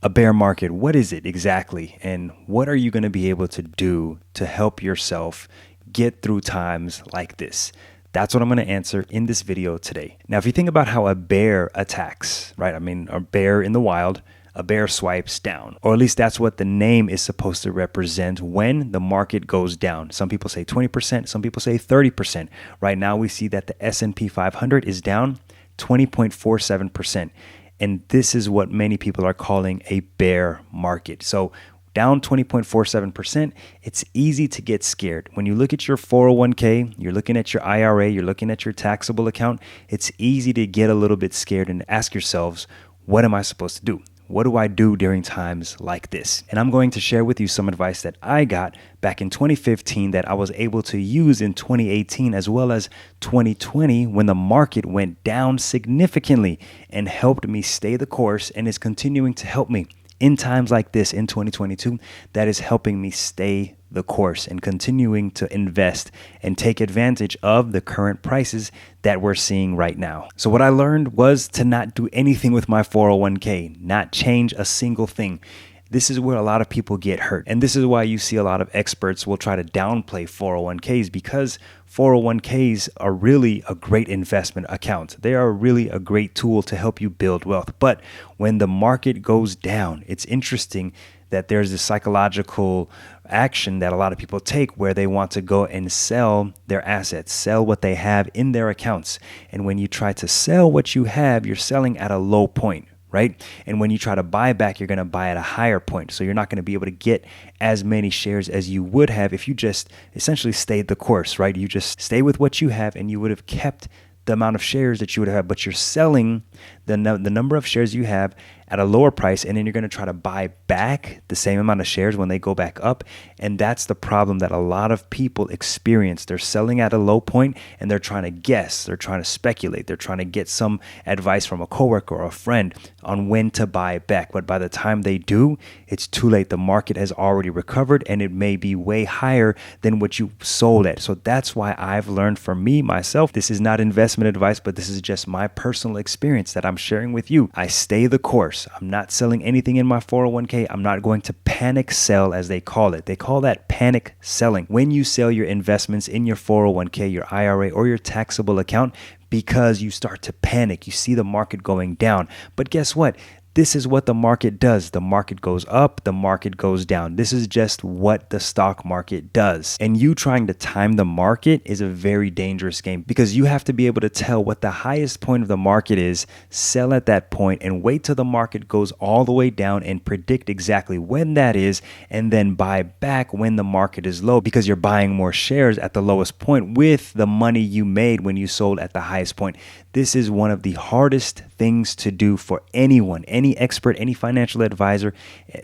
A bear market, what is it exactly? And what are you going to be able to do to help yourself get through times like this? That's what I'm going to answer in this video today. Now, if you think about how a bear attacks, right? I mean, a bear in the wild, a bear swipes down, or at least that's what the name is supposed to represent when the market goes down. Some people say 20%, some people say 30%. Right now, we see that the S&P 500 is down 20.47%. And this is what many people are calling a bear market. So down 20.47%, it's easy to get scared. When you look at your 401k, you're looking at your IRA, you're looking at your taxable account, it's easy to get a little bit scared and ask yourselves, what am I supposed to do? What do I do during times like this? And I'm going to share with you some advice that I got back in 2015 that I was able to use in 2018 as well as 2020 when the market went down significantly and helped me stay the course and is continuing to help me in times like this in 2022. That is helping me stay the course and continuing to invest and take advantage of the current prices that we're seeing right now. So what I learned was to not do anything with my 401k, not change a single thing. This is where a lot of people get hurt. And this is why you see a lot of experts will try to downplay 401ks, because 401ks are really a great investment account. They are really a great tool to help you build wealth. But when the market goes down, it's interesting that there's this psychological action that a lot of people take where they want to go and sell their assets, sell what they have in their accounts. And when you try to sell what you have, you're selling at a low point, right? And when you try to buy back, you're going to buy at a higher point. So you're not going to be able to get as many shares as you would have if you just essentially stayed the course, right? You just stay with what you have and you would have kept the amount of shares that you would have, but you're selling the number of shares you have at a lower price, and then you're going to try to buy back the same amount of shares when they go back up. And that's the problem that a lot of people experience. They're selling at a low point and they're trying to guess, they're trying to speculate, they're trying to get some advice from a coworker or a friend on when to buy back. But by the time they do, it's too late. The market has already recovered and it may be way higher than what you sold at. So that's why I've learned for me, myself, this is not investment advice, but this is just my personal experience that I'm sharing with you. I stay the course. I'm not selling anything in my 401k. I'm not going to panic sell, as they call it. They call that panic selling. When you sell your investments in your 401k, your IRA, or your taxable account, because you start to panic, you see the market going down. But guess what? This is what the market does. The market goes up, the market goes down. This is just what the stock market does. And you trying to time the market is a very dangerous game, because you have to be able to tell what the highest point of the market is, sell at that point, and wait till the market goes all the way down and predict exactly when that is, and then buy back when the market is low, because you're buying more shares at the lowest point with the money you made when you sold at the highest point. This is one of the hardest things to do for anyone. Any expert, any financial advisor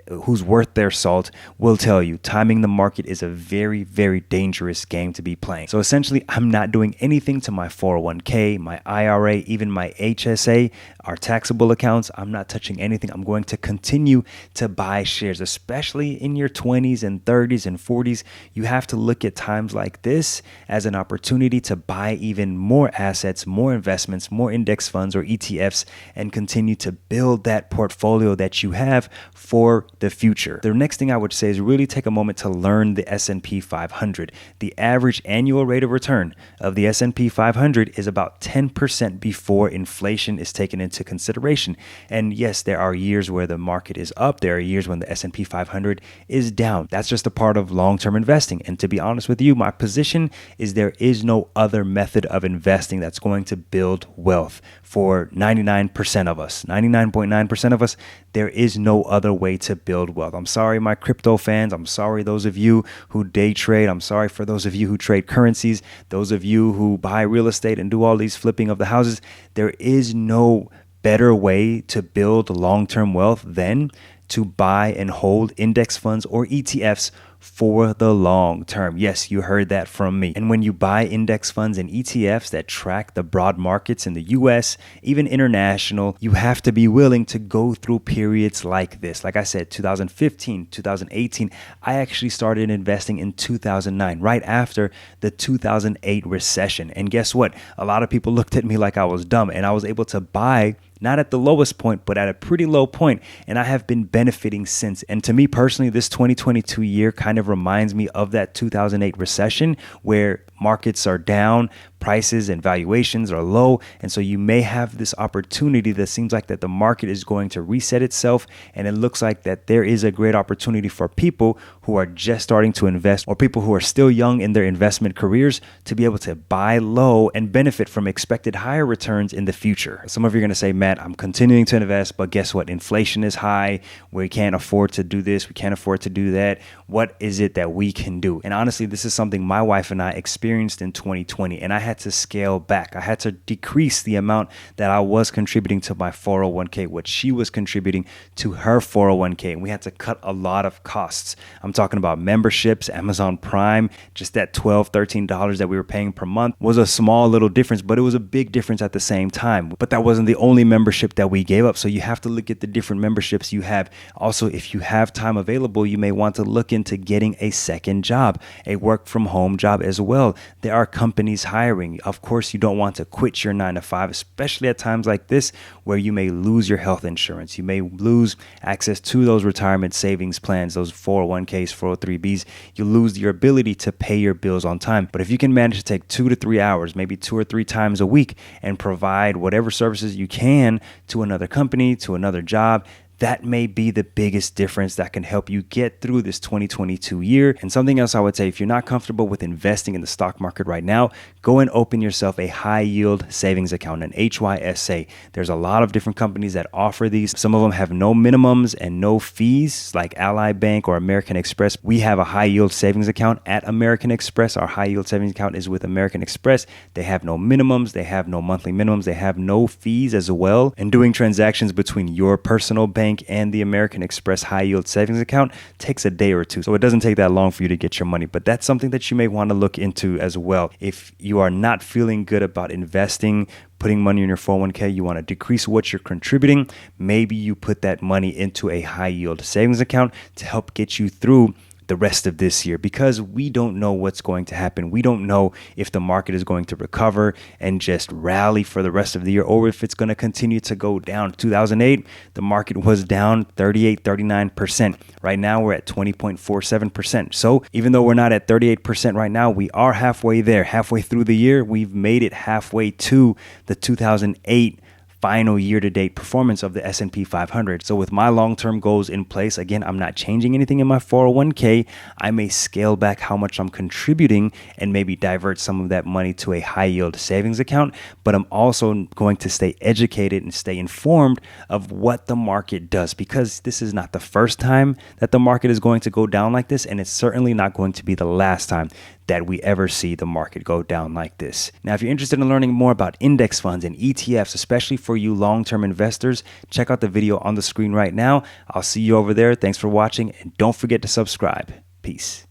who's worth their salt will tell you timing the market is a very, very dangerous game to be playing. So essentially, I'm not doing anything to my 401k, my IRA, even my HSA, our taxable accounts. I'm not touching anything. I'm going to continue to buy shares, especially in your 20s and 30s and 40s. You have to look at times like this as an opportunity to buy even more assets, more investments, more index funds or ETFs, and continue to build that portfolio that you have for the future. The next thing I would say is really take a moment to learn the S&P 500. The average annual rate of return of the S&P 500 is about 10% before inflation is taken into consideration. And yes, there are years where the market is up. There are years when the S&P 500 is down. That's just a part of long-term investing. And to be honest with you, my position is there is no other method of investing that's going to build wealth for 99% of us. 99.9% of us, there is no other way to build wealth. I'm sorry, my crypto fans. I'm sorry, those of you who day trade. I'm sorry for those of you who trade currencies, those of you who buy real estate and do all these flipping of the houses. There is no better way to build long-term wealth than to buy and hold index funds or ETFs for the long term. Yes, you heard that from me. And when you buy index funds and ETFs that track the broad markets in the US, even international, you have to be willing to go through periods like this. Like I said, 2015, 2018, I actually started investing in 2009, right after the 2008 recession. And guess what? A lot of people looked at me like I was dumb, and I was able to buy not at the lowest point, but at a pretty low point. And I have been benefiting since. And to me personally, this 2022 year kind of reminds me of that 2008 recession where markets are down, prices and valuations are low. And so you may have this opportunity that seems like that the market is going to reset itself. And it looks like that there is a great opportunity for people who are just starting to invest or people who are still young in their investment careers to be able to buy low and benefit from expected higher returns in the future. Some of you are going to say, Matt, I'm continuing to invest, but guess what? Inflation is high. We can't afford to do this. We can't afford to do that. What is it that we can do? And honestly, this is something my wife and I experienced in 2020, and I had to scale back. I had to decrease the amount that I was contributing to my 401k, what she was contributing to her 401k, and we had to cut a lot of costs. I'm talking about memberships, Amazon Prime, just that $12, $13 that we were paying per month was a small little difference, but it was a big difference at the same time. But that wasn't the only membership that we gave up. So you have to look at the different memberships you have. Also, if you have time available, you may want to look into getting a second job, a work from home job as well. There are companies hiring. Of course, you don't want to quit your 9 to 5, especially at times like this where you may lose your health insurance. You may lose access to those retirement savings plans, those 401ks, 403bs. You lose your ability to pay your bills on time. But if you can manage to take 2 to 3 hours, maybe 2 or 3 times a week, and provide whatever services you can to another company, to another job, that may be the biggest difference that can help you get through this 2022 year. And something else I would say, if you're not comfortable with investing in the stock market right now, go and open yourself a high yield savings account, an HYSA. There's a lot of different companies that offer these. Some of them have no minimums and no fees, like Ally Bank or American Express. We have a high yield savings account at American Express. Our high yield savings account is with American Express. They have no minimums. They have no monthly minimums. They have no fees as well. And doing transactions between your personal bank and the American Express high yield savings account takes a day or two. So it doesn't take that long for you to get your money, but that's something that you may want to look into as well. If you are not feeling good about investing, putting money in your 401k, you want to decrease what you're contributing, maybe you put that money into a high yield savings account to help get you through the rest of this year, because we don't know what's going to happen. We don't know if the market is going to recover and just rally for the rest of the year, or if it's going to continue to go down. 2008, the market was down 38, 39%. Right now, we're at 20.47%. So even though we're not at 38% right now, we are halfway there. Halfway through the year, we've made it halfway to the 2008 final year-to-date performance of the S&P 500. So with my long-term goals in place, again, I'm not changing anything in my 401k. I may scale back how much I'm contributing and maybe divert some of that money to a high-yield savings account. But I'm also going to stay educated and stay informed of what the market does, because this is not the first time that the market is going to go down like this, and it's certainly not going to be the last time that we ever see the market go down like this. Now, if you're interested in learning more about index funds and ETFs, especially for you long-term investors, check out the video on the screen right now. I'll see you over there. Thanks for watching, and don't forget to subscribe. Peace.